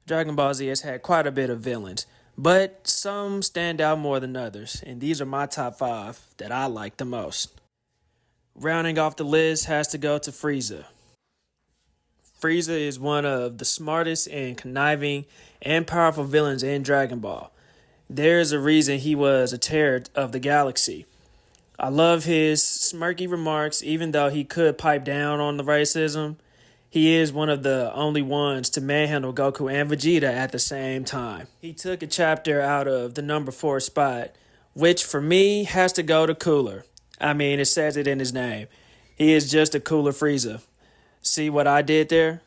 Dragon Ball Z has had quite a bit of villains, but some stand out more than others, and these are my top 5 that I like the most. Rounding off the list has to go to Frieza. Frieza is one of the smartest and conniving and powerful villains in Dragon Ball. There is a reason he was a terror of the galaxy. I love his smirky remarks, even though he could pipe down on the racism. He is one of the only ones to manhandle Goku and Vegeta at the same time. He took a chapter out of the number 4 spot, which for me has to go to Cooler. I mean, it says it in his name. He is just a cooler Frieza. See what I did there?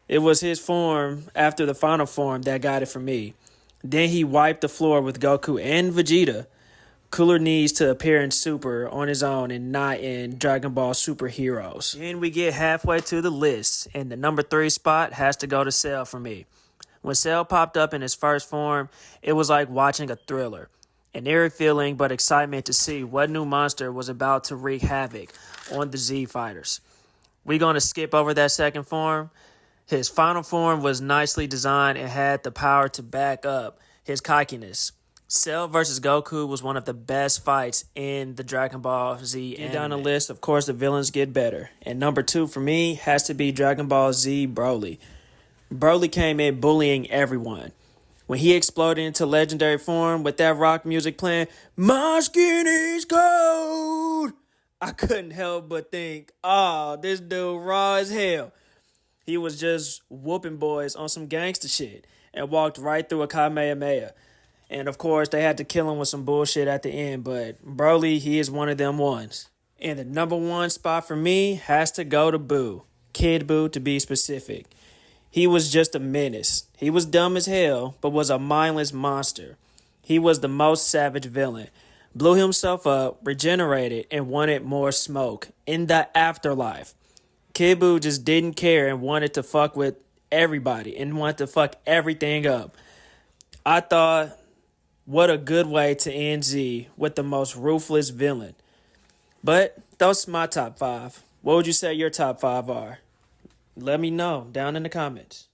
It was his form after the final form that got it for me. Then he wiped the floor with Goku and Vegeta. Cooler needs to appear in Super on his own and not in Dragon Ball Superheroes. Then we get halfway to the list, and the number 3 spot has to go to Cell for me. When Cell popped up in his first form, it was like watching a thriller. An eerie feeling, but excitement to see what new monster was about to wreak havoc on the Z Fighters. We're going to skip over that second form. His final form was nicely designed and had the power to back up his cockiness. Cell versus Goku was one of the best fights in the Dragon Ball Z anime. Down the list, of course, the villains get better. And number 2 for me has to be Dragon Ball Z Broly. Broly came in bullying everyone. When he exploded into legendary form with that rock music playing, "My skin is cold," I couldn't help but think, oh, this dude raw as hell. He was just whooping boys on some gangster shit and walked right through a Kamehameha. And of course, they had to kill him with some bullshit at the end, but Broly, he is one of them ones. And the number 1 spot for me has to go to Boo. Kid Boo, to be specific. He was just a menace. He was dumb as hell, but was a mindless monster. He was the most savage villain. Blew himself up, regenerated, and wanted more smoke in the afterlife. Kid Boo just didn't care and wanted to fuck with everybody and wanted to fuck everything up. I thought, what a good way to end Z with the most ruthless villain. But those are my top 5. What would you say your top 5 are? Let me know down in the comments.